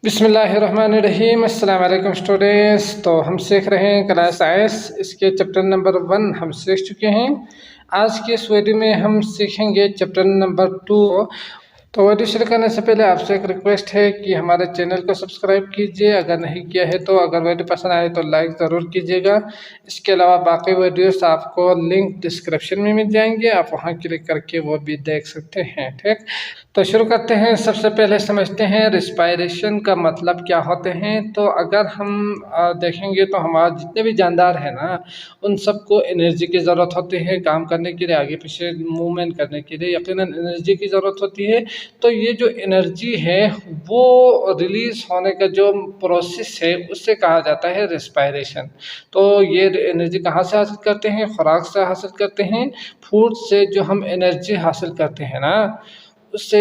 बिस्मिल्लाहिर्रहमानिर्रहीम। अस्सलाम वालेकुम स्टूडेंट्स। तो हम सीख रहे हैं क्लास साइंस, इसके चैप्टर नंबर 1 हम सीख चुके हैं। आज के इस वीडियो में हम सीखेंगे चैप्टर नंबर 2। तो वीडियो शुरू करने से पहले आपसे एक रिक्वेस्ट है कि हमारे चैनल को सब्सक्राइब कीजिए, अगर नहीं किया है तो। अगर वीडियो पसंद आए तो लाइक ज़रूर कीजिएगा। इसके अलावा बाकी वीडियोस आपको लिंक डिस्क्रिप्शन में मिल जाएंगे, आप वहां क्लिक करके वो भी देख सकते हैं। ठीक, तो शुरू करते हैं। सबसे पहले समझते हैं रिस्पायरेशन का मतलब क्या होते हैं। तो अगर हम देखेंगे तो हमारे जितने भी जानदार हैं ना, उन सबको एनर्जी की ज़रूरत होती है काम करने के लिए, आगे पीछे मूवमेंट करने के लिए यकीनन एनर्जी की ज़रूरत होती है। तो ये जो एनर्जी है वो रिलीज होने का जो प्रोसेस है उससे कहा जाता है रिस्पायरेशन। तो ये एनर्जी कहाँ से हासिल करते हैं? खुराक से हासिल करते हैं। फूड से जो हम एनर्जी हासिल करते हैं ना, उससे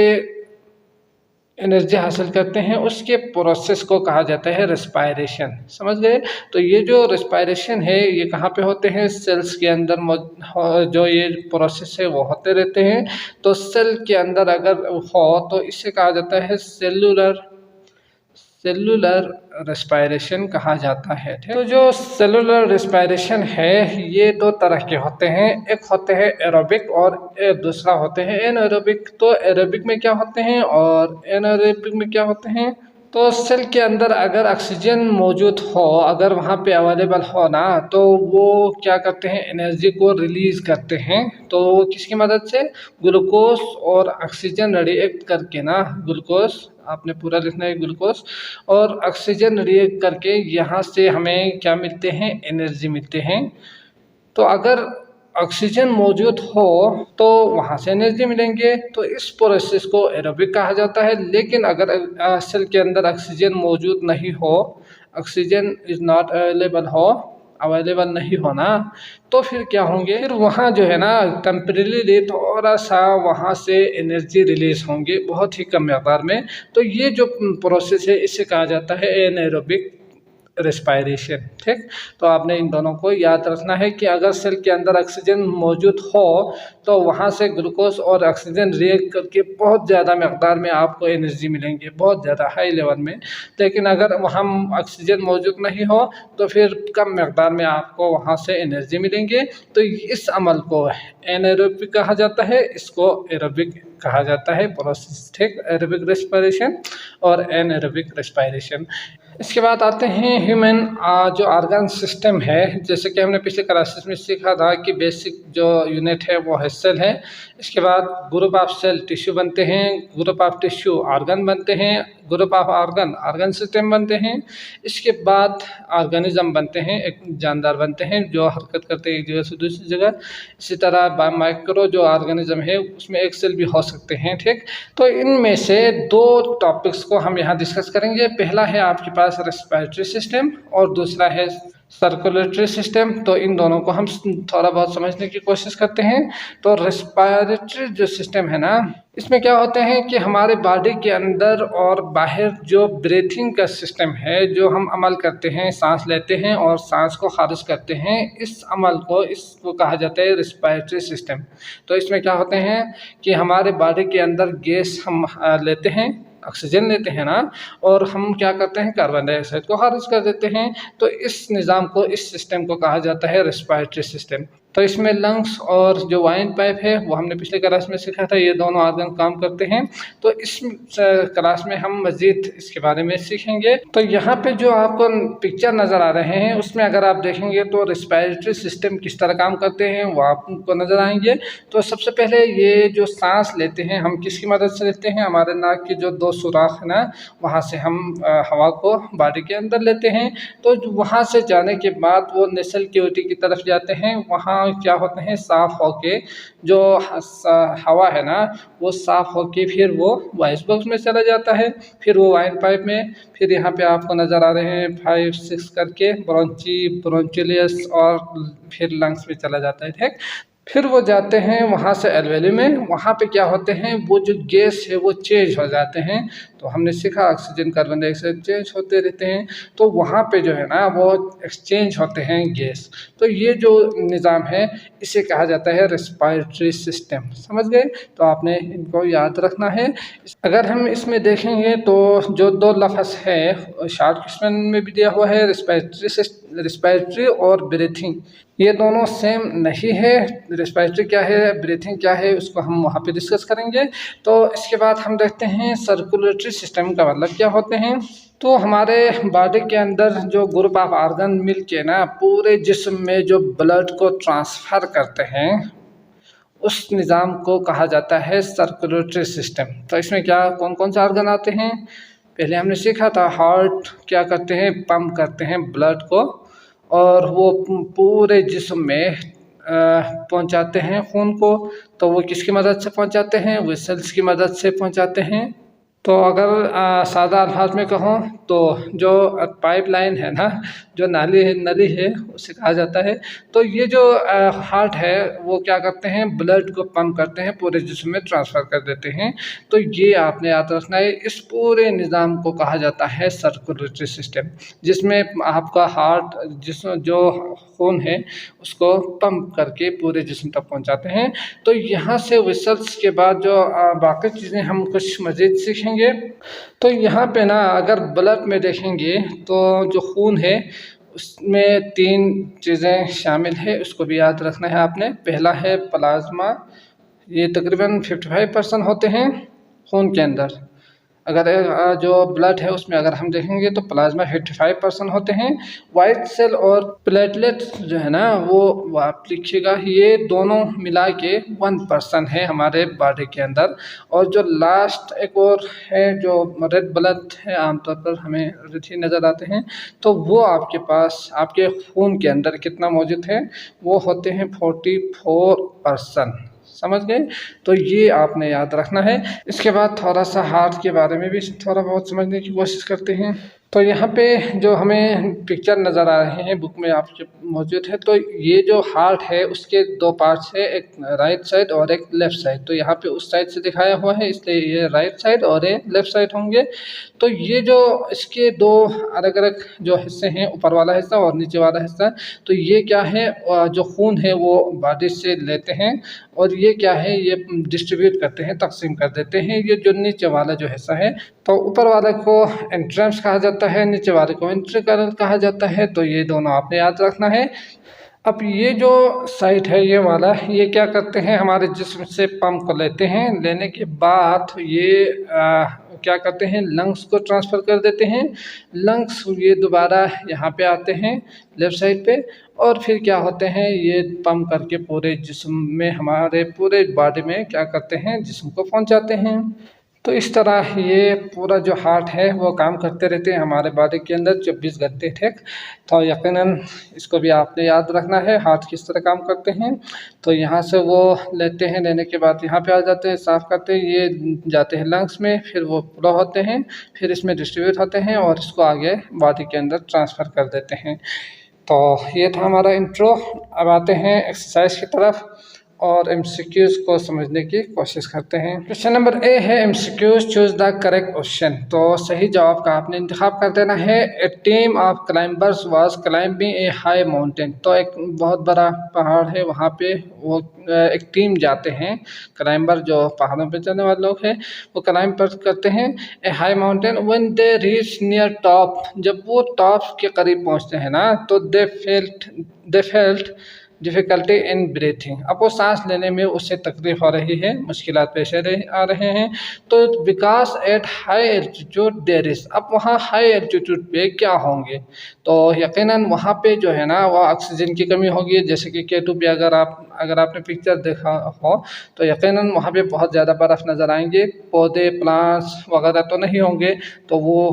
एनर्जी हासिल करते हैं, उसके प्रोसेस को कहा जाता है रिस्पायरेशन। समझ गए? तो ये जो रिस्पायरेशन है ये कहाँ पे होते हैं? सेल्स के अंदर जो ये प्रोसेस है वो होते रहते हैं। तो सेल के अंदर अगर हो तो इसे कहा जाता है सेलुलर रेस्पायरेशन कहा जाता है। तो जो सेलुलर रेस्पायरेशन है ये दो तरह के होते हैं। एक होते हैं एरोबिक और दूसरा होते हैं एनारोबिक। तो एरोबिक में क्या होते हैं और एनारोबिक में क्या होते हैं? तो सेल के अंदर अगर ऑक्सीजन मौजूद हो, अगर वहाँ पे अवेलेबल हो ना, तो वो क्या करते हैं? एनर्जी को रिलीज करते हैं। तो किसकी मदद से? ग्लूकोज और ऑक्सीजन रिएक्ट करके ना, ग्लूकोज आपने पूरा लिखना है, ग्लूकोज और ऑक्सीजन रिएक्ट करके यहाँ से हमें क्या मिलते हैं? एनर्जी मिलते हैं। तो अगर ऑक्सीजन मौजूद हो तो वहाँ से एनर्जी मिलेंगे। तो इस प्रोसेस को एरोबिक कहा जाता है। लेकिन अगर सेल के अंदर ऑक्सीजन मौजूद नहीं हो, ऑक्सीजन इज नॉट अवेलेबल नहीं होना, तो फिर क्या होंगे? फिर वहाँ जो है ना टेम्परेली थोड़ा सा वहाँ से एनर्जी रिलीज होंगे, बहुत ही कम मकदार में। तो ये जो प्रोसेस है इसे कहा जाता है एनाएरोबिक रेस्पायरेशन। ठीक, तो आपने इन दोनों को याद रखना है कि अगर सेल के अंदर ऑक्सीजन मौजूद हो तो वहाँ से ग्लूकोज और ऑक्सीजन रिएक्ट करके बहुत ज़्यादा मकदार में आपको एनर्जी मिलेंगे, बहुत ज़्यादा हाई लेवल में। लेकिन अगर वहाँ ऑक्सीजन मौजूद नहीं हो तो फिर कम मकदार में आपको वहाँ से एनर्जी मिलेंगे। तो इस अमल को एनाएरोबिक कहा जाता है, इसको एरोबिक कहा जाता है प्रोसेस। ठीक, एरोबिक रेस्पिरेशन और एनाएरोबिक रेस्पिरेशन। इसके बाद आते हैं ह्यूमन जो ऑर्गन सिस्टम है। जैसे कि हमने पिछले क्लासेस में सीखा था कि बेसिक जो यूनिट है वो है सेल है। इसके बाद ग्रुप ऑफ सेल टिश्यू बनते हैं, ग्रुप ऑफ टिश्यू ऑर्गन बनते हैं, ग्रुप ऑफ ऑर्गन सिस्टम बनते हैं। इसके बाद ऑर्गेनिज्म बनते हैं, एक जानदार बनते हैं जो हरकत करते हैं एक जगह से दूसरी जगह। इसी तरह माइक्रो जो ऑर्गेनिज्म है उसमें एक सेल भी हो सकते हैं। ठीक, तो इनमें से दो टॉपिक्स को हम यहाँ डिस्कस करेंगे। पहला है आपके पास रेस्पिरेटरी सिस्टम और दूसरा है सर्कुलेटरी सिस्टम। तो इन दोनों को हम थोड़ा बहुत समझने की कोशिश करते हैं। तो रेस्पिरेटरी जो सिस्टम है ना, इसमें क्या होते हैं कि हमारे बॉडी के अंदर और बाहर जो ब्रीथिंग का सिस्टम है, जो हम अमल करते हैं, सांस लेते हैं और सांस को खारिज करते हैं, इस अमल को इसको कहा जाता है रेस्पिरेटरी सिस्टम। तो इसमें क्या होते हैं कि हमारे बॉडी के अंदर गैस हम लेते हैं, ऑक्सीजन लेते हैं ना, और हम क्या करते हैं? कार्बन डाइऑक्साइड को खारिज कर देते हैं। तो इस निज़ाम को, इस सिस्टम को कहा जाता है रेस्पिरेटरी सिस्टम। तो इसमें लंग्स और जो वाइन पाइप है वो हमने पिछले क्लास में सीखा था, ये दोनों ऑर्गन काम करते हैं। तो इस क्लास में हम मज़ीद इसके बारे में सीखेंगे। तो यहाँ पे जो आपको पिक्चर नज़र आ रहे हैं उसमें अगर आप देखेंगे तो रेस्पिरेटरी सिस्टम किस तरह काम करते हैं वो आपको नज़र आएंगे। तो सबसे पहले ये जो सांस लेते हैं हम किसकी मदद से लेते हैं? हमारे नाक के जो दो सुराख है ना, वहाँ से हम हवा को बॉडी के अंदर लेते हैं। तो वहाँ से जाने के बाद वो नेसल कैविटी की तरफ जाते हैं। वहाँ क्या होते हैं? साफ होके जो हवा है ना वो साफ होके फिर वो वॉइस बॉक्स में चला जाता है, फिर वो वाइन पाइप में, फिर यहाँ पे आपको नज़र आ रहे हैं 5-6 करके ब्रोंचिलियस और फिर लंग्स में चला जाता है। ठीक, फिर वो जाते हैं वहाँ से एल्वेली में। वहाँ पे क्या होते हैं, वो जो गैस है वो चेंज हो जाते हैं। तो हमने सीखा ऑक्सीजन कार्बन डाइऑक्साइड चेंज होते रहते हैं, तो वहाँ पे जो है ना वो एक्सचेंज होते हैं गैस। तो ये जो निज़ाम है इसे कहा जाता है रेस्पिरेटरी सिस्टम। समझ गए? तो आपने इनको याद रखना है। अगर हम इसमें देखेंगे तो जो दो लफ्ज़ है शॉर्ट क्वेश्चन में भी दिया हुआ है, रिस्पिरेटरी और ब्रीथिंग, ये दोनों सेम नहीं है। रिस्पिरेटरी क्या है, ब्रीथिंग क्या है, उसको हम वहाँ पे डिस्कस करेंगे। तो इसके बाद हम देखते हैं सर्कुलेटरी सिस्टम का मतलब क्या होते हैं। तो हमारे बॉडी के अंदर जो ग्रुप ऑफ ऑर्गन मिल के ना पूरे जिस्म में जो ब्लड को ट्रांसफ़र करते हैं, उस निज़ाम को कहा जाता है सर्कुलेटरी सिस्टम। तो इसमें क्या कौन कौन से ऑर्गन आते हैं, पहले हमने सीखा था हार्ट क्या करते हैं, पंप करते हैं ब्लड को और वो पूरे जिस्म में पहुंचाते हैं खून को। तो वो किसकी मदद से पहुंचाते हैं, वेसल्स की मदद से पहुंचाते हैं। तो अगर सादा अल्फाज में कहूँ तो जो पाइपलाइन है ना, जो नाली है, नली है, उसे कहा जाता है। तो ये जो हार्ट है वो क्या करते हैं, ब्लड को पंप करते हैं, पूरे जिस्म में ट्रांसफ़र कर देते हैं। तो ये आपने याद रखना है, इस पूरे निज़ाम को कहा जाता है सर्कुलेटरी सिस्टम, जिसमें आपका हार्ट जिसमें जो खून है उसको पंप करके पूरे जिस्म तक पहुंचाते हैं। तो यहाँ से वेसल्स के बाद जो बाकी चीज़ें हम कुछ मज़ीद सीखेंगे। तो यहाँ पे ना अगर ब्लड में देखेंगे तो जो खून है उसमें तीन चीज़ें शामिल है, उसको भी याद रखना है आपने। पहला है प्लाज्मा, ये तकरीबन 55% होते हैं खून के अंदर। अगर जो ब्लड है उसमें अगर हम देखेंगे तो प्लाज्मा 55% होते हैं। वाइट सेल और प्लेटलेट जो है ना वो आप लिखिएगा, ये दोनों मिला के 1% है हमारे बॉडी के अंदर। और जो लास्ट एक और है जो रेड ब्लड है, आमतौर पर हमें रेड ही नज़र आते हैं, तो वो आपके पास आपके खून के अंदर कितना मौजूद है, वो होते हैं 44%। समझ गए? तो ये आपने याद रखना है। इसके बाद थोड़ा सा हार्ट के बारे में भी थोड़ा बहुत समझने की कोशिश करते हैं। तो यहाँ पे जो हमें पिक्चर नज़र आ रहे हैं बुक में आपके मौजूद है, तो ये जो हार्ट है उसके दो पार्ट्स है, एक राइट साइड और एक लेफ़्ट साइड। तो यहाँ पे उस साइड से दिखाया हुआ है इसलिए ये राइट साइड और ये लेफ़्ट साइड होंगे। तो ये जो इसके दो अलग अलग जो हिस्से हैं, ऊपर वाला हिस्सा और नीचे वाला हिस्सा, तो ये क्या है, जो खून है वो बॉडी से लेते हैं और ये क्या है, ये डिस्ट्रीब्यूट करते हैं, तकसीम कर देते हैं। ये जो नीचे वाला जो हिस्सा है, तो ऊपर वाले को एंट्रेंस कहा जाता है, नीचे वाले को वेंट्रिकल कहा जाता है। तो ये दोनों आपने याद रखना है। अब ये जो साइट है ये वाला, ये क्या करते हैं, हमारे जिस्म से पंप को लेते हैं, लेने के बाद ये क्या करते हैं, लंग्स को ट्रांसफ़र कर देते हैं। लंग्स ये दोबारा यहाँ पे आते हैं लेफ़्ट साइड पे, और फिर क्या होते हैं, ये पंप करके पूरे जिस्म में, हमारे पूरे बॉडी में क्या करते हैं, जिस्म को पहुँचाते हैं। तो इस तरह ये पूरा जो हार्ट है वो काम करते रहते हैं हमारे बॉडी के अंदर 24 घंटे ठीक। तो यकीनन इसको भी आपने याद रखना है, हार्ट किस तरह काम करते हैं। तो यहाँ से वो लेते हैं, लेने के बाद यहाँ पे आ जाते हैं, साफ़ करते हैं, ये जाते हैं लंग्स में, फिर वो पूरा होते हैं, फिर इसमें डिस्ट्रीब्यूट होते हैं और इसको आगे बॉडी के अंदर ट्रांसफ़र कर देते हैं। तो ये था हमारा इंट्रो। अब आते हैं एक्सरसाइज की तरफ और एमसीक्यूज को समझने की कोशिश करते हैं। क्वेश्चन नंबर ए है MCQs, choose the correct question. तो सही जवाब का आपने इंतखाब कर देना है। A team of climbers was climbing a high mountain. तो एक बहुत बड़ा पहाड़ है, वहाँ पे वो एक टीम जाते हैं, क्लाइंबर जो पहाड़ों पे चलने वाले लोग हैं वो क्लाइंब पर करते हैं a high mountain. When they reach near top, जब वो टॉप के करीब पहुँचते हैं ना, तो they felt difficulty in breathing. अब वो सांस लेने में उससे तकलीफ हो रही है, मुश्किलात पेश आ रहे हैं। तो because at high altitude there is, अब वहाँ हाई एल्टीट्यूड पे क्या होंगे, तो यकीनन वहाँ पे जो है ना वो ऑक्सीजन की कमी होगी। जैसे कि K2 पे अगर आपने पिक्चर देखा हो तो यकीनन वहाँ पे बहुत ज़्यादा बर्फ़ नज़र आएंगे, पौधे प्लांट्स वगैरह तो नहीं होंगे। तो वो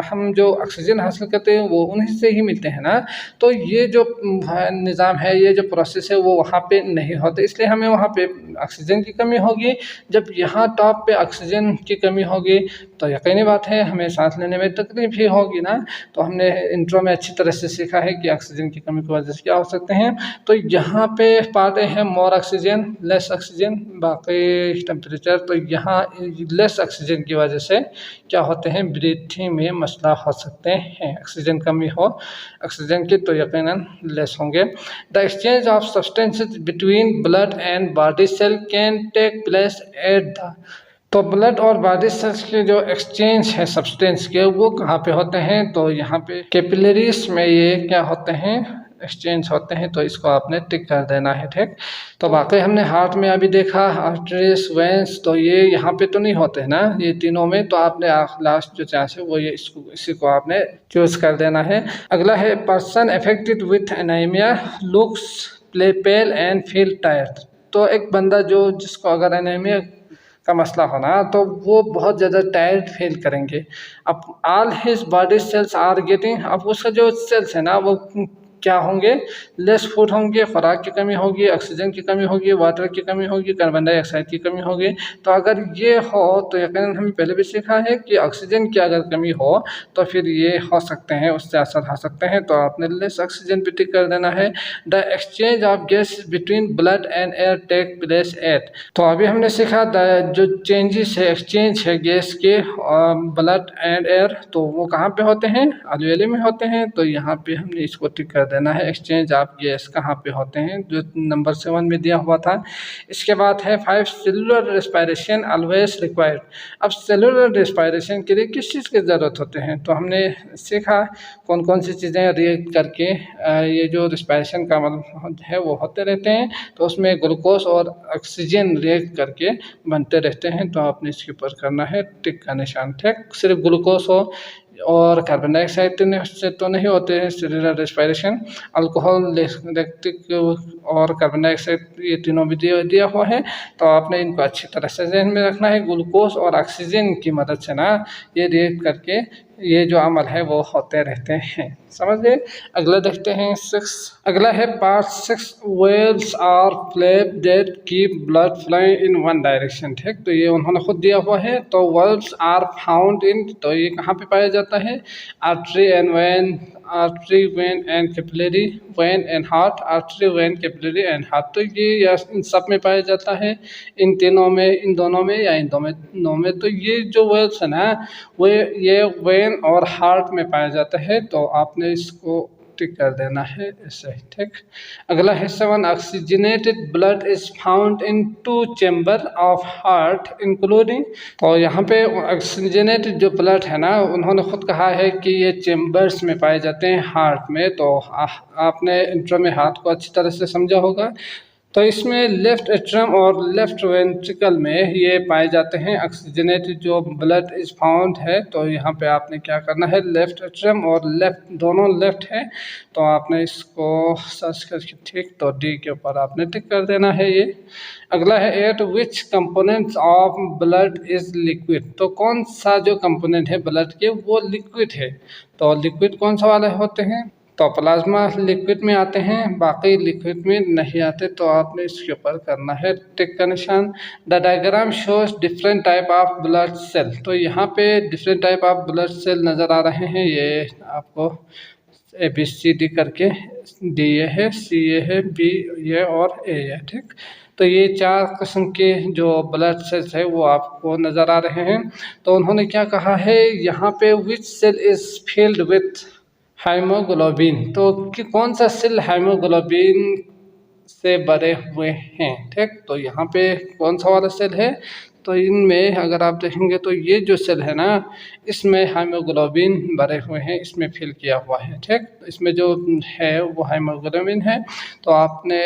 हम जो ऑक्सीजन हासिल करते हैं वो उन्हीं से ही मिलते हैं ना। तो ये जो निज़ाम है ये ये जो प्रोसेस है वो वहाँ पे नहीं होता, इसलिए हमें वहाँ पे ऑक्सीजन की कमी होगी। जब यहाँ टॉप पे ऑक्सीजन की कमी होगी तो यकीनी बात है हमें सांस लेने में तकलीफ ही होगी ना। तो हमने इंट्रो में अच्छी तरह से सीखा है कि ऑक्सीजन की कमी की वजह से क्या हो सकते हैं। तो यहाँ पे पाते हैं मोर ऑक्सीजन लेस ऑक्सीजन, बाकी टेम्परेचर। तो यहाँ लेस ऑक्सीजन की वजह से क्या होते हैं, ब्रीथिंग में मसला हो सकते हैं। ऑक्सीजन कमी हो ऑक्सीजन की तो यकीनन लेस होंगे। The exchange of substances between blood and body cell can take place at the, तो ब्लड और बॉडी सेल्स के जो एक्सचेंज है सब्सटेंस के वो कहाँ पे होते हैं, तो यहाँ पे कैपिलरीज में ये क्या होते हैं, एक्सचेंज होते हैं। तो इसको आपने टिक कर देना है, ठीक। तो बाकी हमने हार्ट में अभी देखा आर्टरीज वेंस, तो ये यहाँ पे तो नहीं होते हैं ना ये तीनों में। तो आपने लास्ट जो चांस है वो ये इसी को आपने चूज कर देना है। अगला है person affected with anaemia looks play pale and feel tired. तो एक बंदा जो जिसको अगर एनीमिया का मसला होना तो वो बहुत ज़्यादा टायर्ड फील करेंगे। अब all his body cells are getting, अब उसका जो सेल्स है ना वो क्या होंगे, लेस फूड होंगे, खुराक की कमी होगी, ऑक्सीजन की कमी होगी, वाटर की कमी होगी, कार्बन डाइऑक्साइड की कमी होगी। तो अगर ये हो तो यकीनन हमें पहले भी सीखा है कि ऑक्सीजन की अगर कमी हो तो फिर ये हो सकते हैं, उससे असर हो सकते हैं। तो आपने लेस ऑक्सीजन भी टिक कर देना है। The exchange of gas between blood and air take place at, तो अभी हमने सीखा जो चेंजेस है एक्सचेंज है गैस के ब्लड एंड एयर, तो वो कहाँ पे होते हैं, अलवेले में होते हैं। तो यहाँ पे हमने इसको टिक कर देना है। एक्सचेंज ऑफ गैस कहाँ पे होते हैं, जो नंबर 7 में दिया हुआ था। इसके बाद है 5 सेलुलर रेस्पिरेशन ऑलवेज रिक्वायर्ड। अब सेलुलर रेस्पिरेशन के लिए किस चीज़ की ज़रूरत होते हैं, तो हमने सीखा कौन कौन सी चीज़ें रिएक्ट करके ये जो रेस्पिरेशन का अमल है वो होते रहते हैं। तो उसमें ग्लूकोज और ऑक्सीजन रिएक्ट करके बनते रहते हैं। तो आपने इसके ऊपर करना है टिक का निशान, ठीक। सिर्फ ग्लूकोज हो और कार्बन डाइऑक्साइड से तो नहीं होते हैं सेलुलर रेस्पिरेशन, अल्कोहल, लैक्टिक और कार्बन डाइऑक्साइड ये तीनों भी दिया हुआ है। तो आपने इनको अच्छी तरह से ध्यान में रखना है। ग्लूकोज और ऑक्सीजन की मदद से ना ये रिएक्ट करके ये जो अमल है वो होते रहते हैं, समझ गए। अगला देखते हैं 6, अगला है part 6 valves are flap that keep blood flowing in one direction, ठीक। तो ये उन्होंने खुद दिया हुआ है। तो वेल्स आर फाउंड इन, तो ये कहाँ पे पाया जाता है, artery and when, artery vein and capillary, when and heart, artery vein capillary and heart. तो ये या इन सब में पाया जाता है, इन तीनों में, इन दोनों में या इन दोनों में। तो ये जो वेल्स है ना वो ये वेन और हार्ट में पाया जाता है। तो आपने इसको टिक कर देना है ऐसे, ठीक। अगला है 7 oxygenated blood is found in 2 chamber of heart including, तो यहाँ पे ऑक्सीजनेटेड जो ब्लड है ना उन्होंने खुद कहा है कि ये चैम्बर्स में पाए जाते हैं हार्ट में। तो आपने इंट्रो में हार्ट को अच्छी तरह से समझा होगा। तो इसमें लेफ्ट एट्रियम और लेफ्ट वेंट्रिकल में ये पाए जाते हैं ऑक्सीजनेटेड जो ब्लड इज फाउंड है। तो यहाँ पे आपने क्या करना है, लेफ्ट एट्रियम और लेफ्ट दोनों लेफ्ट है तो आपने इसको सर्च करके, ठीक। तो डी के ऊपर आपने टिक कर देना है ये। अगला है 8 which components of blood is liquid, तो कौन सा जो कंपोनेंट है ब्लड के वो लिक्विड है। तो लिक्विड कौन सा वाले होते हैं, तो प्लाज्मा लिक्विड में आते हैं, बाकी लिक्विड में नहीं आते। तो आपने इसके ऊपर करना है टिक का निशान। The diagram shows different type of blood cell, तो यहाँ पे different type of blood cell नज़र आ रहे हैं। ये आपको ABCD करके डी ए है, सी ए है, बी ये और ए है, ठीक। तो ये 4 किस्म के जो ब्लड सेल्स है वो आपको नज़र आ रहे हैं। तो उन्होंने क्या कहा है यहाँ पे, विच सेल इज फिल्ड विथ हाइमोग्लोबिन, तो कि कौन सा सेल हाइमोग्लोबिन से भरे हुए हैं, ठीक। तो यहाँ पे कौन सा वाला सेल है, तो इनमें अगर आप देखेंगे तो ये जो सेल है ना इसमें हाइमोग्लोबिन भरे हुए हैं, इसमें फिल किया हुआ है, ठीक। इसमें जो है वो हाइमोग्लोबिन है। तो आपने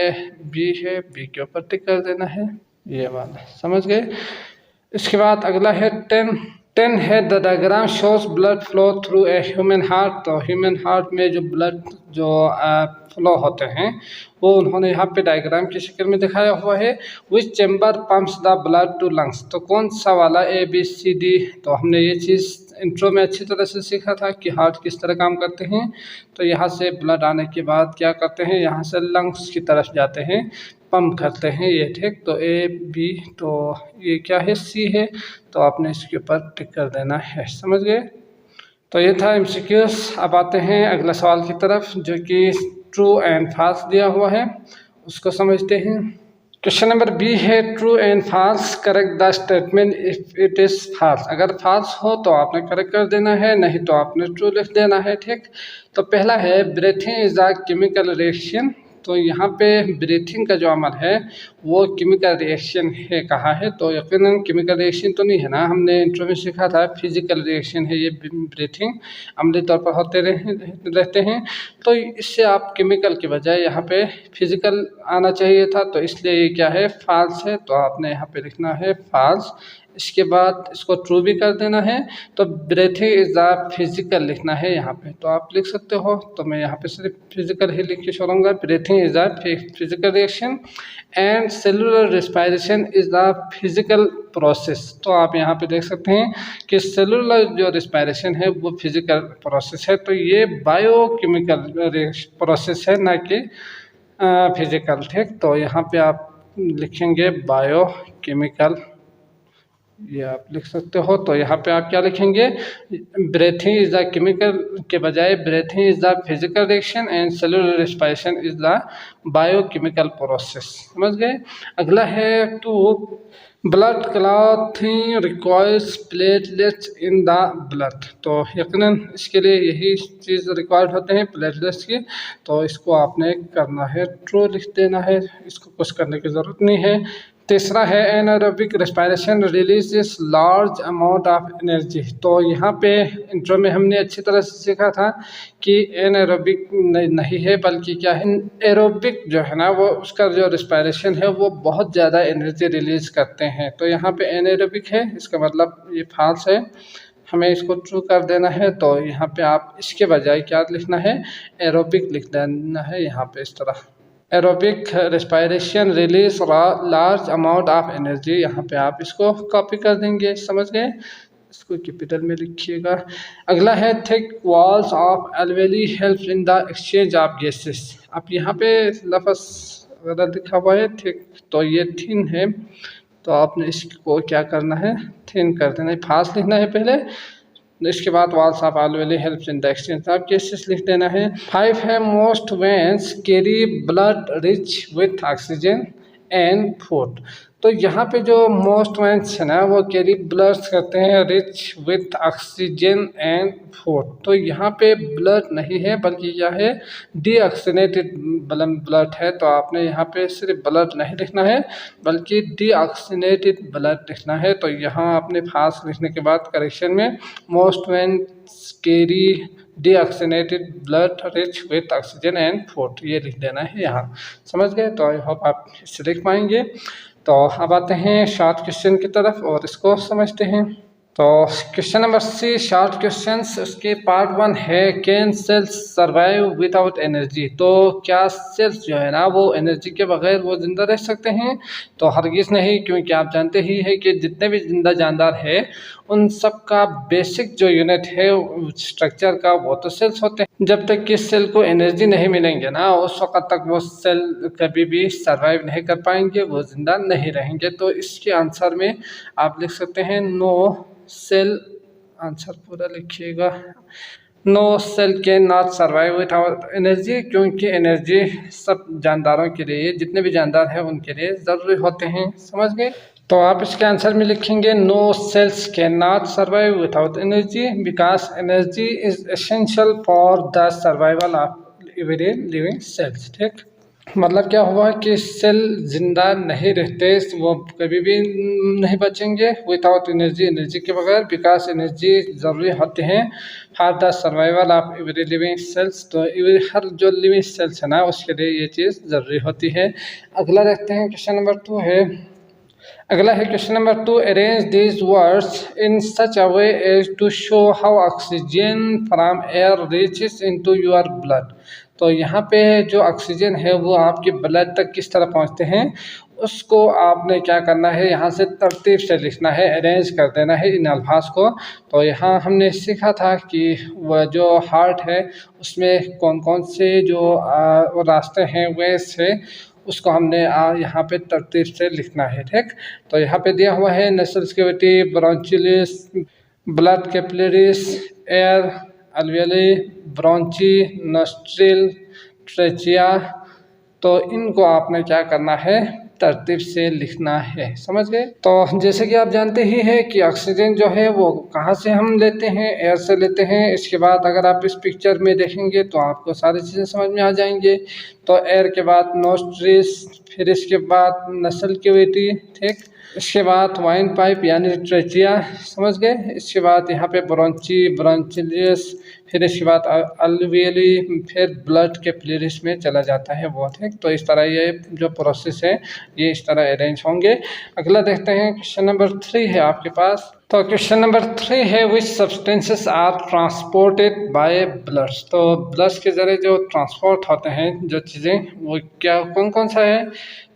बी है, बी के ऊपर टिक कर देना है, ये वाला, समझ गए। इसके बाद अगला है 10 10 है the diagram shows blood flow through a human heart. तो ह्यूमन हार्ट में जो ब्लड जो फ्लो होते हैं वो उन्होंने यहाँ पे डायग्राम की शक्ल में दिखाया हुआ है। Which chamber pumps the blood to lungs. तो कौन सा वाला ABCD। तो हमने ये चीज़ इंट्रो में अच्छी तरह से सीखा था कि हार्ट किस तरह काम करते हैं। तो यहाँ से ब्लड आने के बाद क्या करते हैं, यहाँ से लंग्स की तरफ जाते हैं, पंप करते हैं ये, ठीक। तो AB, तो ये क्या है, C है। तो आपने इसके ऊपर टिक कर देना है, समझ गए। तो ये था MCQs। अब आते हैं अगला सवाल की तरफ जो कि ट्रू एंड फॉल्स दिया हुआ है, उसको समझते हैं। क्वेश्चन नंबर B है true and false, correct the statement if it is false. अगर फॉल्स हो तो आपने करेक्ट कर देना है, नहीं तो आपने ट्रू लिख देना है, ठीक। तो पहला है breathing is a chemical reaction. तो यहाँ पे ब्रीथिंग का जो अमल है वो केमिकल रिएक्शन है, कहा है। तो यकीनन केमिकल रिएक्शन तो नहीं है ना, हमने इंट्रो में सीखा था फिजिकल रिएक्शन है ये ब्रीथिंग, अमली तौर पर होते रहते हैं। तो इससे आप केमिकल के बजाय यहाँ पे फिजिकल आना चाहिए था, तो इसलिए ये क्या है, फॉल्स है। तो आपने यहाँ पे लिखना है फॉल्स, इसके बाद इसको ट्रू भी कर देना है। तो ब्रीथिंग इज अ फिजिकल लिखना है यहाँ पे, तो आप लिख सकते हो। तो मैं यहाँ पे सिर्फ फिजिकल ही लिख के छोड़ूंगा। Breathing is a physical reaction and cellular respiration is a physical process. तो आप यहाँ पे देख सकते हैं कि सेलुलर जो रेस्पिरेशन है वो फिजिकल प्रोसेस है। तो ये बायोकेमिकल प्रोसेस है, ना कि फिजिकल, ठीक। तो यहाँ पे आप लिखेंगे बायोकेमिकल, ये आप लिख सकते हो। तो यहाँ पे आप क्या लिखेंगे, ब्रीथिंग इज द केमिकल के बजाय breathing is the physical reaction and cellular respiration is the biochemical process, समझ गए। अगला है two blood clotting requires platelets in the blood. तो यकीनन इसके लिए यही चीज़ रिक्वायर्ड होते हैं, प्लेटलेट्स की। तो इसको आपने करना है ट्रू लिख देना है, इसको कुछ करने की ज़रूरत नहीं है। तीसरा है anaerobic respiration releases large amount of energy. तो यहाँ पे इंट्रो में हमने अच्छी तरह से सीखा था कि एनारोबिक नहीं है, बल्कि क्या है, एरोबिक जो है ना वो उसका जो रेस्पिरेशन है वो बहुत ज़्यादा एनर्जी रिलीज करते हैं। तो यहाँ पे एनारोबिक है, इसका मतलब ये फॉल्स है, हमें इसको ट्रू कर देना है। तो यहाँ पे आप इसके बजाय क्या लिखना है, एरोबिक लिख देना है यहाँ पे इस तरह। Aerobic respiration release large amount of energy, यहाँ पे आप इसको कॉपी कर देंगे, समझ गए। इसको कैपिटल में लिखिएगा। अगला है thick walls of alveoli help in the exchange of gases. अब यहाँ पे लफ्ज़ गलत लिखा हुआ है थिक, तो ये थिन है। तो आपने इसको क्या करना है, थिन कर देना है, फास्ट लिखना है पहले, इसके बाद walls of alveoli helps in the exchange of gases लिख देना है। 5 है most veins carry blood rich with oxygen and food. तो यहाँ पे जो मोस्ट वेन्स है ना वो कैरी ब्लड करते हैं rich with oxygen and food. तो यहाँ पे ब्लड नहीं है बल्कि क्या है, डीऑक्सीनेटेड ब्लड है। तो आपने यहाँ पे सिर्फ ब्लड नहीं लिखना है बल्कि डीऑक्सीनेटेड ब्लड लिखना है। तो यहाँ आपने फास्ट लिखने के बाद करेक्शन में most veins carry deoxygenated blood rich with oxygen and food ये लिख देना है यहाँ, समझ गए। तो आई होप आप इसे लिख पाएंगे। तो अब आते हैं शॉर्ट क्वेश्चन की तरफ और इसको समझते हैं। तो question number C short questions, उसके पार्ट 1 है can cells survive without energy. तो क्या सेल्स जो है ना वो एनर्जी के बगैर वो जिंदा रह सकते हैं। तो हरगिज़ नहीं, क्योंकि आप जानते ही हैं कि जितने भी जिंदा जानदार है उन सब का बेसिक जो यूनिट है स्ट्रक्चर का वो तो सेल्स होते हैं। जब तक कि सेल को एनर्जी नहीं मिलेंगे ना उस वक्त तक वो सेल कभी भी सर्वाइव नहीं कर पाएंगे, वो जिंदा नहीं रहेंगे। तो इसके आंसर में आप लिख सकते हैं नो सेल, आंसर पूरा लिखिएगा, no cell can not survive without energy, क्योंकि एनर्जी सब जानदारों के लिए, जितने भी जानदार हैं उनके लिए ज़रूरी होते हैं, समझ गए। तो आप इसके आंसर में लिखेंगे no cells can not survive without energy because energy is essential for the survival of every living cells, ठीक। मतलब क्या हुआ कि सेल जिंदा नहीं रहते, वो कभी भी नहीं बचेंगे विदाउट एनर्जी, एनर्जी के बगैर, बिकॉज एनर्जी ज़रूरी होते हैं for the survival of every living sales. तो हर जो लिविंग सेल्स है ना उसके लिए ये चीज़ ज़रूरी होती है। अगला देखते हैं क्वेश्चन नंबर 2 है अगला है question number 2, arrange these words in such a way as to show how oxygen from air reaches into your blood. तो यहाँ पे जो ऑक्सीजन है वो आपके ब्लड तक किस तरह पहुँचते हैं उसको आपने क्या करना है, यहाँ से तरतीब से लिखना है, अरेंज कर देना है इन अल्फाज को। तो यहाँ हमने सीखा था कि वह जो हार्ट है उसमें कौन कौन से जो रास्ते हैं वे से उसको हमने यहाँ पे तरतीब से लिखना है। ठीक, तो यहाँ पे दिया हुआ है nasals cavity, bronchioles, blood capillaries, air, alveoli, bronchi, nostril, trachea. तो इनको आपने क्या करना है, तरतीब से लिखना है। समझ गए? तो जैसे कि आप जानते ही हैं कि ऑक्सीजन जो है वो कहाँ से हम लेते हैं, एयर से लेते हैं। इसके बाद अगर आप इस पिक्चर में देखेंगे तो आपको सारी चीज़ें समझ में आ जाएंगे। तो एयर के बाद नोस्ट्रिल्स, फिर इसके बाद नसल कैविटी, ठीक, इसके बाद वाइन पाइप यानी ट्रेचिया, समझ गए। इसके बाद यहाँ पे ब्रोंची, ब्रोंचियलिस, फिर इसके बाद अल्वियोली, फिर ब्लड कैपिलरीज में चला जाता है वो। ठीक, तो इस तरह ये जो प्रोसेस है ये इस तरह अरेंज होंगे। अगला देखते हैं, क्वेश्चन नंबर 3 है आपके पास। तो क्वेश्चन नंबर 3 है, which substances are transported by bloods. तो ब्लड्स के जरिए जो ट्रांसपोर्ट होते हैं जो चीज़ें वो क्या कौन कौन सा है,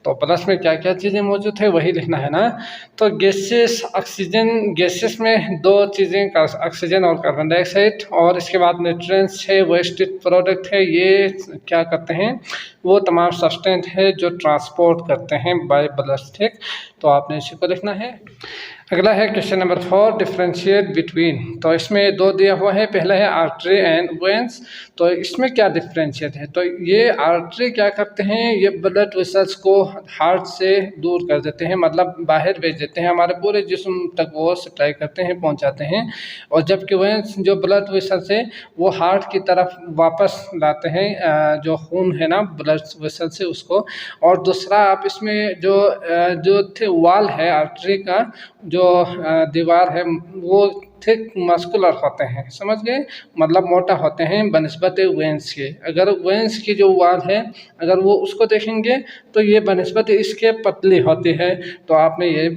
तो ब्लड्स में क्या क्या चीज़ें मौजूद है वही लिखना है ना। तो गैसेस, ऑक्सीजन, गैसेस में दो चीज़ें, ऑक्सीजन और कार्बन डाइऑक्साइड, और इसके बाद न्यूट्रिएंट्स है, वेस्ट प्रोडक्ट है, ये क्या करते हैं, वो तमाम सब्सटेंस है जो ट्रांसपोर्ट करते हैं बाय ब्लड्स। ठीक, तो आपने इसी को लिखना है। अगला है क्वेश्चन नंबर 4, डिफ्रेंशिएट बिटवीन। तो इसमें दो दिया हुआ है, पहला है आर्टरी एंड वेंस। तो इसमें क्या डिफ्रेंशिएट है, तो ये आर्टरी क्या करते हैं, ये ब्लड वेसल्स को हार्ट से दूर कर देते हैं, मतलब बाहर भेज देते हैं, हमारे पूरे जिस्म तक वो सप्लाई करते हैं, पहुंचाते हैं। और जबकि वेंस जो ब्लड वेसल्स है वो हार्ट की तरफ वापस लाते हैं जो खून है ना ब्लड वेसल से उसको। और दूसरा आप इसमें जो थे वाल है आर्टरी का, जो दीवार है वो थिक मस्कुलर होते हैं, समझ गए, मतलब मोटा होते हैं बनिस्बत वेंस के। अगर वेंस की जो वाल है अगर वो उसको देखेंगे तो ये बनिस्बत इसके पतली होती है। तो आपने ये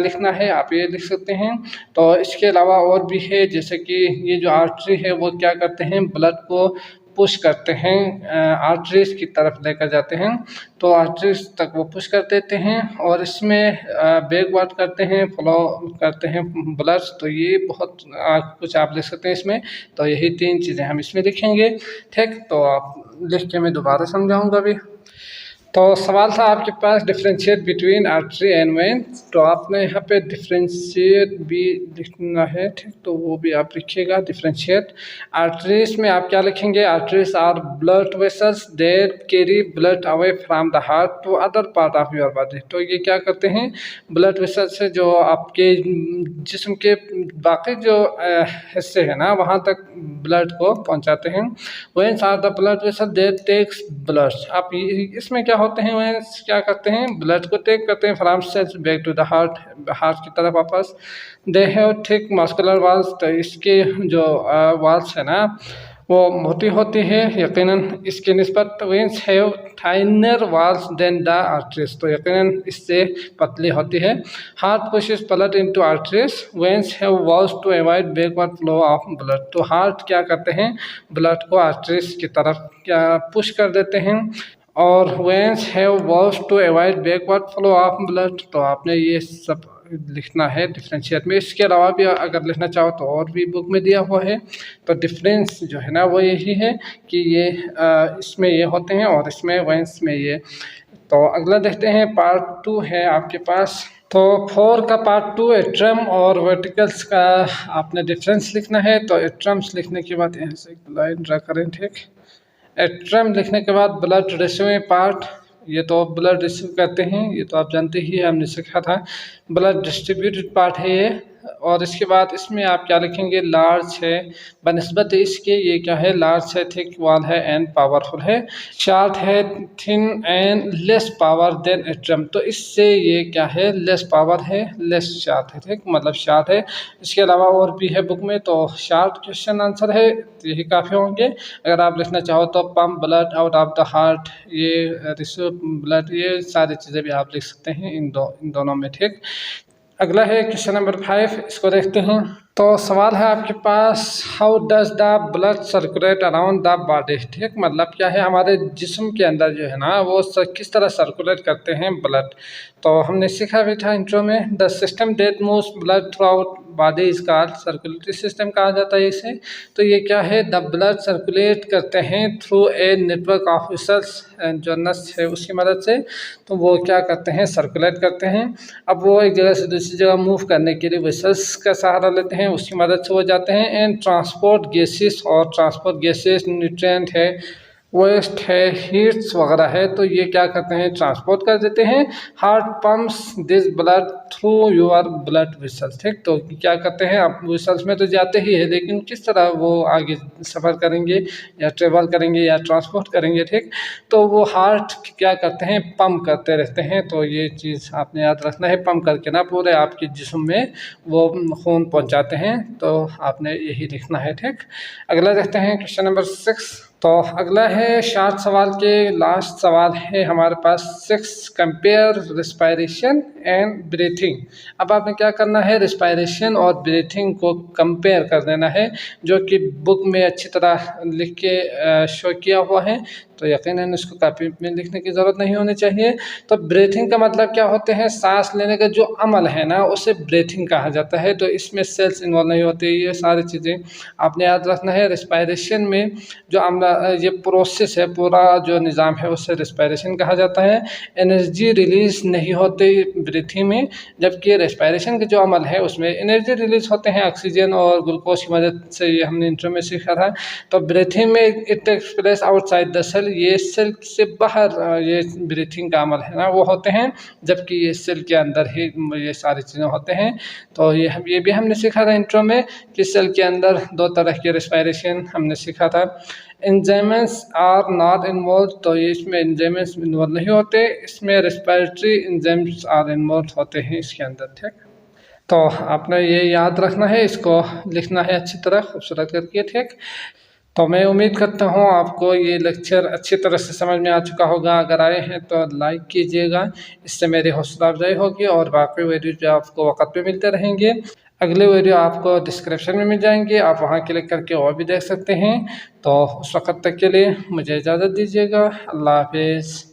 लिखना है, आप ये लिख सकते हैं। तो इसके अलावा और भी है, जैसे कि ये जो आर्टरी है वो क्या करते हैं, ब्लड को पुश करते हैं, आर्टरीज की तरफ लेकर जाते हैं। तो आर्टरीज तक वो पुश कर देते हैं और इसमें बैकवर्ड करते हैं, फ्लो करते हैं ब्लड्स। तो ये बहुत कुछ आप लिख सकते हैं इसमें। तो यही 3 चीज़ें हम इसमें लिखेंगे। ठीक, तो आप लिख के मैं दोबारा समझाऊंगा अभी। तो सवाल था आपके पास, differentiate between artery and vein. तो आपने यहाँ पे डिफ्रेंशिएट भी लिखना है। ठीक, तो वो भी आप लिखिएगा, डिफ्रेंशिएट। आर्टरीज में आप क्या लिखेंगे, arteries are blood vessels that carry blood away from the heart to other part of your body. तो ये क्या करते हैं, ब्लड वेसल्स से जो आपके जिस्म के बाकी जो हिस्से हैं ना वहाँ तक ब्लड को पहुँचाते हैं। Veins are the blood vessel that takes blood. आप इसमें क्या होते हैं, वेन्स क्या करते हैं, ब्लड को टेक करते हैं from cells back to the heart, heart की तरफ वापस। They have thick muscular walls. तो इसके जो वाल्स है ना वो मोटी होती है यकीनन इसके निस्बत। Veins have thinner walls than the arteries. तो यकीनन इससे पतली होती है। Heart pushes blood into arteries. Veins have walls to avoid backward flow of blood. तो हार्ट क्या करते हैं, ब्लड को आर्टरीज की तरफ क्या पुश कर देते हैं। और veins have walls to avoid backward flow of blood. तो आपने ये सब लिखना है डिफ्रेंशिएट में। इसके अलावा भी अगर लिखना चाहो तो और भी बुक में दिया हुआ है। तो डिफरेंस जो है ना वो यही है कि ये इसमें ये होते हैं और इसमें वेंस में ये। तो अगला देखते हैं, पार्ट 2 है आपके पास। तो 4 का पार्ट 2 एट्रम और वर्टिकल्स का आपने डिफरेंस लिखना है। तो एट्रम्स लिखने के बाद यहाँ से एक लाइन ड्रा करें। ठीक, एट्रम लिखने के बाद ब्लड रिसीविंग पार्ट, ये तो ब्लड रिसीव करते हैं, ये तो आप जानते ही, हमने सीखा था। ब्लड डिस्ट्रीब्यूटेड पार्ट है ये, और इसके बाद इसमें आप क्या लिखेंगे, लार्ज है बनिस्बत इसके, ये क्या है, लार्ज है, थिक वॉल है एंड पावरफुल है। शार्ट है, thin and less power than a drum, तो इससे ये क्या है, लेस पावर है, लेस शार्ट है, ठीक, मतलब शार्ट है। इसके अलावा और भी है बुक में, तो शार्ट क्वेश्चन आंसर है, यही काफ़ी होंगे। अगर आप लिखना चाहो तो pump blood out of the heart, ये रिसीव ब्लड, ये सारी चीज़ें भी आप लिख सकते हैं इन दोनों में, ठीक। अगला है क्वेश्चन नंबर 5, इसको देखते हैं। तो सवाल है आपके पास, how does the blood circulate around the body, ठीक, मतलब क्या है, हमारे जिस्म के अंदर जो है ना वो किस तरह सर्कुलेट करते हैं ब्लड। तो हमने सीखा भी था इंट्रो में, the system that moves blood through out body is called circulatory system कहा जाता है इसे। तो ये क्या है, द ब्लड सर्कुलेट करते हैं through a network of vessels, जो नस है उसकी मदद से, तो वो क्या करते हैं, सर्कुलेट करते हैं। अब वो एक जगह से दूसरी जगह मूव करने के लिए वेसल्स का सहारा लेते हैं, उसकी मदद से वो जाते हैं। एंड ट्रांसपोर्ट गैसेस, और ट्रांसपोर्ट गैसेस न्यूट्रिएंट है, वेस्ट है, हीट्स वगैरह है, तो ये क्या करते हैं, ट्रांसपोर्ट कर देते हैं। Heart pumps this blood through your blood vessels, ठीक, तो क्या करते हैं, आप वेसल्स में तो जाते ही है, लेकिन किस तरह वो आगे सफ़र करेंगे या ट्रेवल करेंगे या ट्रांसपोर्ट करेंगे, ठीक, तो वो हार्ट क्या करते हैं, पंप करते रहते हैं। तो ये चीज़ आपने याद रखना है, पंप करके ना पूरे आपके जिस्म में वो खून पहुँचाते हैं, तो आपने यही लिखना है, ठीक। अगला देखते हैं क्वेश्चन नंबर 6। तो अगला है शार्ट सवाल के लास्ट सवाल है हमारे पास 6, कंपेयर रिस्पायरेशन एंड ब्रीथिंग। अब आपने क्या करना है, रिस्पायरेशन और ब्रीथिंग को कंपेयर कर देना है, जो कि बुक में अच्छी तरह लिख के शो किया हुआ है, तो यकीनन इसको कॉपी में लिखने की ज़रूरत नहीं होनी चाहिए। तो ब्रीथिंग का मतलब क्या होते हैं, सांस लेने का जो अमल है ना उसे ब्रीथिंग कहा जाता है, तो इसमें सेल्स इन्वॉल्व नहीं होते, ये सारी चीज़ें आपने याद रखना है। रिस्पायरेशन में जो ये प्रोसेस है, पूरा जो निज़ाम है उसे रिस्पायरेशन कहा जाता है। एनर्जी रिलीज नहीं होती ब्रीथिंग में, जबकि रिस्पायरेशन का जो अमल है उसमें एनर्जी रिलीज होते हैं ऑक्सीजन और ग्लूकोज की मदद से, ये हमने इंट्रो में सीखा था। तो ब्रीथिंग में it takes place outside the cell, ये सेल से बाहर ये ब्रीथिंग का अमल है ना वो होते हैं, जबकि ये सेल के अंदर ही ये सारी चीज़ें होते हैं। तो ये भी हमने सीखा था इंट्रो में कि सेल के अंदर 2 तरह के रिस्पायरेशन हमने सीखा था। एंजाइम्स आर नॉट इन्वॉल्व, तो ये इसमें एंजाइम्स इन्वॉल्व नहीं होते, इसमें रेस्पिरेटरी एंजाइम्स आर इन्वॉल्व होते हैं इसके अंदर, ठीक। तो आपने ये याद रखना है, इसको लिखना है अच्छी तरह खूबसूरत करके, ठीक। तो मैं उम्मीद करता हूँ आपको ये लेक्चर अच्छी तरह से समझ में आ चुका होगा। अगर आए हैं तो लाइक कीजिएगा, इससे मेरी हौसला अफजाई होगी, और बाकी वीडियो जो आपको वक्त पे मिलते रहेंगे। अगले वीडियो आपको डिस्क्रिप्शन में मिल जाएंगे, आप वहाँ क्लिक करके और भी देख सकते हैं। तो उस वक्त तक के लिए मुझे इजाज़त दीजिएगा, अल्लाह हाफिज़।